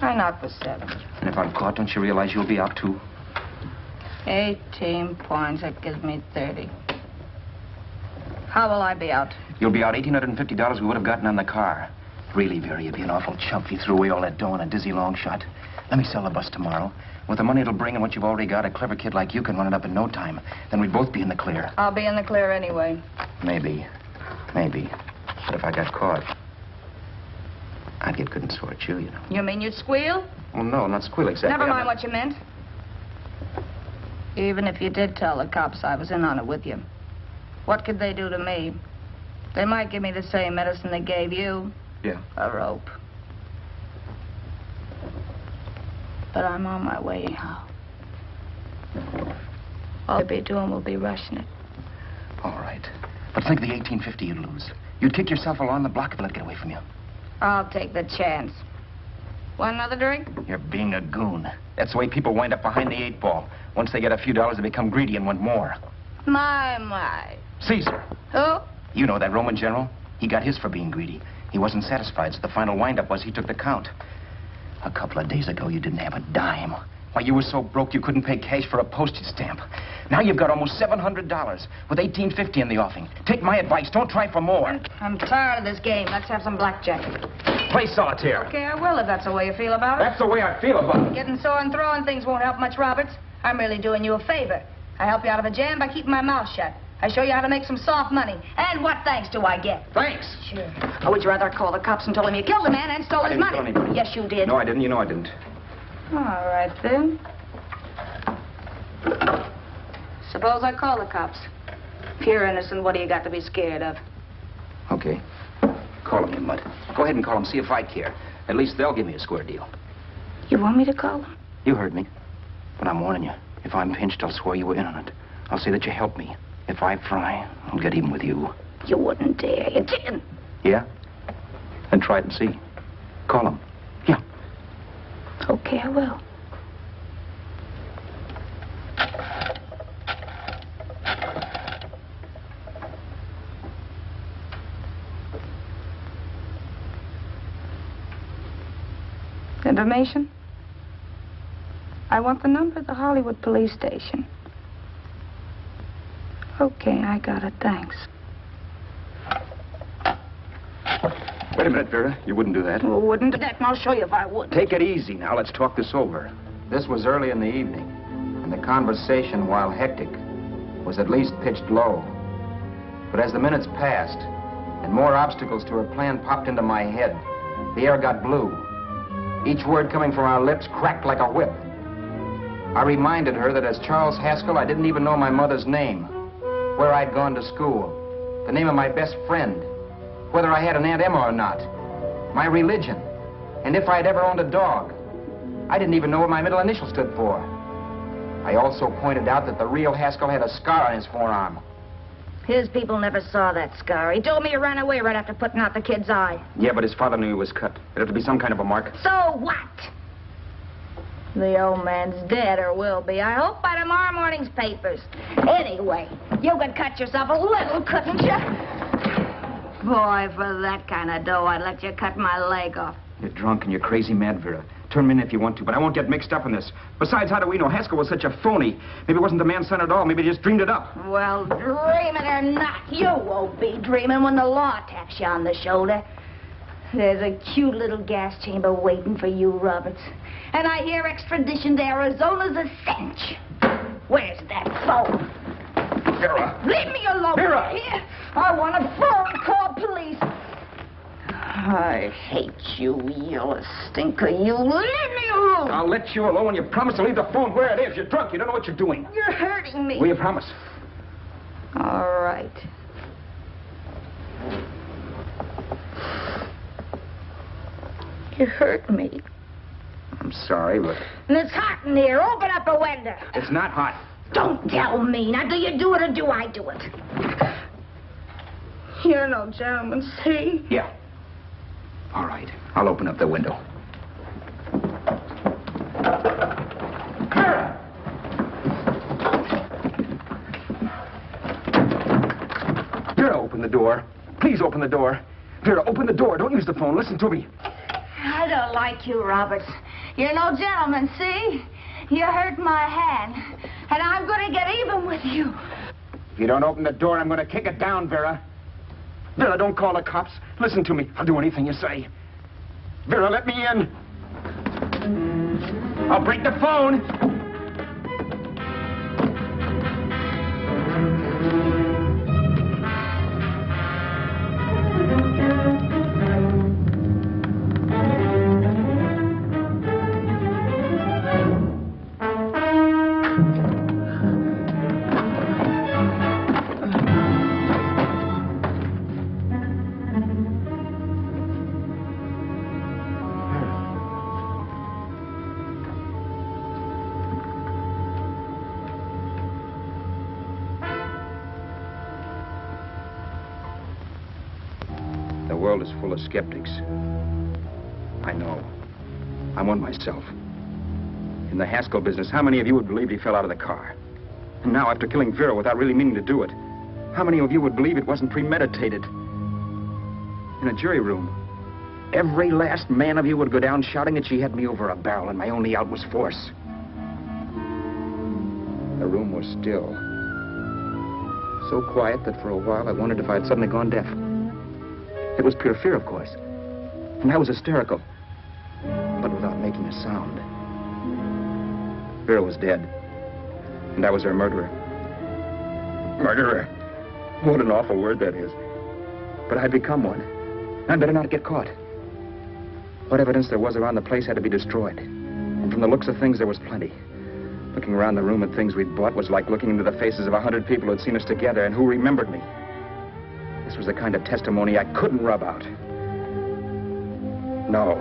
I knock for 7. And if I'm caught, don't you realize you'll be out, too? 18 points, that gives me 30. How will I be out? You'll be out $1,850 we would have gotten on the car. Really, Vera, you'd be an awful chump if you threw away all that dough on a dizzy long shot. Let me sell the bus tomorrow. With the money it'll bring and what you've already got, a clever kid like you can run it up in no time. Then we'd both be in the clear. I'll be in the clear anyway. Maybe. Maybe. But if I got caught, I'd get good and sore at you, you know. You mean you'd squeal? Oh, no, not squeal exactly. Never mind what you meant. Even if you did tell the cops I was in on it with you, what could they do to me? They might give me the same medicine they gave you. Yeah. A rope. But I'm on my way out. All they'll be doing will be rushing it. All right. But think of the $1,850 you'd lose. You'd kick yourself along the block if it let get away from you. I'll take the chance. Want another drink? You're being a goon. That's the way people wind up behind the 8 ball. Once they get a few dollars, they become greedy and want more. My. Caesar. Who? You know that Roman general? He got his for being greedy. He wasn't satisfied, so the final wind-up was he took the count. A couple of days ago, you didn't have a dime. Why, you were so broke you couldn't pay cash for a postage stamp. Now you've got almost $700 with $1,850 in the offing. Take my advice. Don't try for more. I'm tired of this game. Let's have some blackjack. Play solitaire. Okay, I will if that's the way you feel about it. That's the way I feel about it. Getting sore and throwing things won't help much, Roberts. I'm really doing you a favor. I help you out of a jam by keeping my mouth shut. I show you how to make some soft money. And what thanks do I get? Thanks. Sure. Or would you rather call the cops and tell them you killed the man and stole his money? I didn't kill anybody. Yes, you did. No, I didn't. You know I didn't. All right, then. Suppose I call the cops. If you're innocent, what do you got to be scared of? Okay. Call them, you mutt. Go ahead and call them, see if I care. At least they'll give me a square deal. You want me to call them? You heard me. But I'm warning you. If I'm pinched, I'll swear you were in on it. I'll say that you helped me. If I fry, I'll get even with you. You wouldn't dare. You didn't. Yeah? Then try it and see. Call them. Yeah. Okay, I will. Information? I want the number of the Hollywood police station. Okay, I got it. Thanks. Wait a minute, Vera. You wouldn't do that. Well, wouldn't do that, and I'll show you if I would. Take it easy now. Let's talk this over. This was early in the evening, and the conversation, while hectic, was at least pitched low. But as the minutes passed, and more obstacles to her plan popped into my head, the air got blue. Each word coming from our lips cracked like a whip. I reminded her that as Charles Haskell, I didn't even know my mother's name, where I'd gone to school, the name of my best friend, whether I had an Aunt Emma or not, my religion, and if I'd ever owned a dog. I didn't even know what my middle initial stood for. I also pointed out that the real Haskell had a scar on his forearm. His people never saw that scar. He told me he ran away right after putting out the kid's eye. Yeah, but his father knew he was cut. It'd have to be some kind of a mark. So what? The old man's dead, or will be. I hope by tomorrow morning's papers. Anyway, you could cut yourself a little, couldn't you? Boy, for that kind of dough, I'd let you cut my leg off. You're drunk and you're crazy mad, Vera. Turn me in if you want to, but I won't get mixed up in this. Besides, how do we know? Haskell was such a phony. Maybe he wasn't the man's son at all. Maybe he just dreamed it up. Well, dreaming or not, you won't be dreaming when the law taps you on the shoulder. There's a cute little gas chamber waiting for you, Roberts. And I hear extradition to Arizona's a cinch. Where's that phone? Vera! Leave me alone. Vera! Here. I want a phone call, please. I hate you yellow stinker. You leave me alone. I'll let you alone when you promise to leave the phone where it is. You're drunk. You don't know what you're doing. You're hurting me. Will you promise? All right. You hurt me. I'm sorry, but... And it's hot in here. Open up a window. It's not hot. Don't tell me. Now, do you do it or do I do it? You're no gentleman, see? Yeah. All right. I'll open up the window. door. Please open the door. Vera, open the door. Don't use the phone. Listen to me. I don't like you, Roberts. You're no gentleman, see? You hurt my hand, and I'm going to get even with you. If you don't open the door, I'm going to kick it down, Vera. Vera, don't call the cops. Listen to me. I'll do anything you say. Vera, let me in. I'll break the phone. The world is full of skeptics. I know. I'm one myself. In the Haskell business, how many of you would believe he fell out of the car? And now, after killing Vera without really meaning to do it, how many of you would believe it wasn't premeditated? In a jury room, every last man of you would go down shouting that she had me over a barrel and my only out was force. The room was still. So quiet that for a while I wondered if I had suddenly gone deaf. It was pure fear, of course. And I was hysterical, but without making a sound. Vera was dead, and I was her murderer. Murderer? What an awful word that is. But I'd become one. I'd better not get caught. What evidence there was around the place had to be destroyed. And from the looks of things, there was plenty. Looking around the room at things we'd bought was like looking into the faces of 100 people who'd seen us together and who remembered me. This was the kind of testimony I couldn't rub out. No.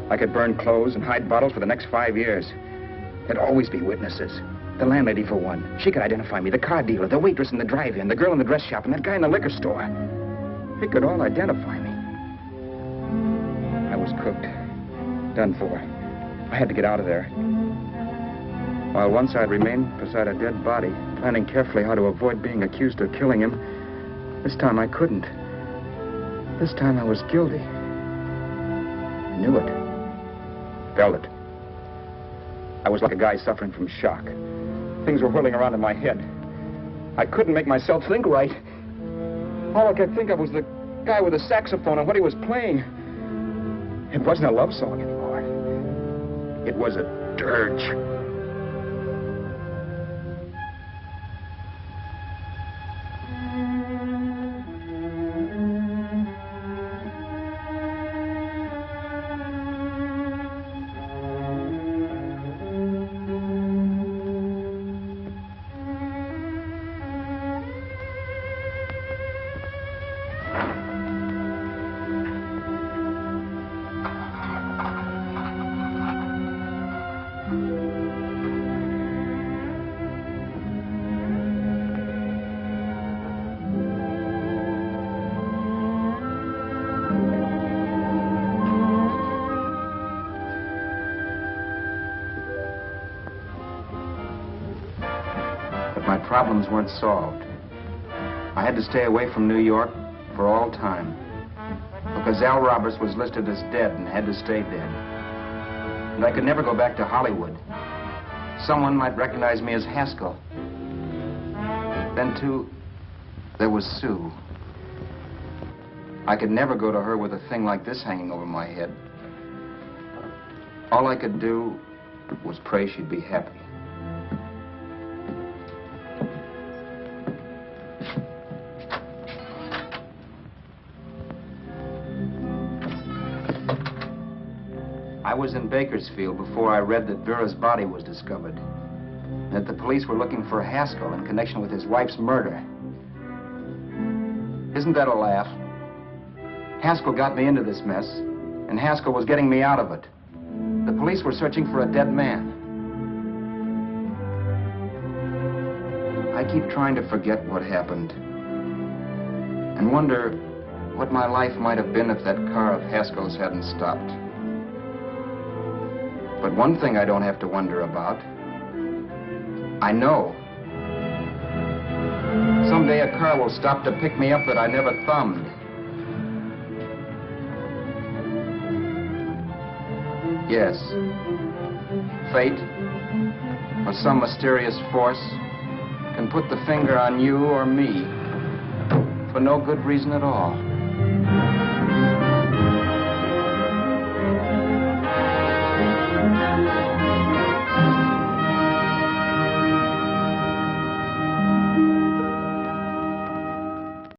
I could burn clothes and hide bottles for the next 5 years. There'd always be witnesses. The landlady, for one. She could identify me. The car dealer, the waitress in the drive-in, the girl in the dress shop, and that guy in the liquor store. They could all identify me. I was cooked. Done for. I had to get out of there. While once I'd remained beside a dead body, planning carefully how to avoid being accused of killing him, this time I couldn't. This time I was guilty. I knew it. Felt it. I was like a guy suffering from shock. Things were whirling around in my head. I couldn't make myself think right. All I could think of was the guy with the saxophone and what he was playing. It wasn't a love song anymore. It was a dirge. Problems weren't solved. I had to stay away from New York for all time because Al Roberts was listed as dead and had to stay dead. And I could never go back to Hollywood. Someone might recognize me as Haskell. Then, too, there was Sue. I could never go to her with a thing like this hanging over my head. All I could do was pray she'd be happy. I was in Bakersfield before I read that Vera's body was discovered, and that the police were looking for Haskell in connection with his wife's murder. Isn't that a laugh? Haskell got me into this mess, and Haskell was getting me out of it. The police were searching for a dead man. I keep trying to forget what happened, and wonder what my life might have been if that car of Haskell's hadn't stopped. But one thing I don't have to wonder about. I know. Someday a car will stop to pick me up that I never thumbed. Yes. Fate, or some mysterious force, can put the finger on you or me for no good reason at all.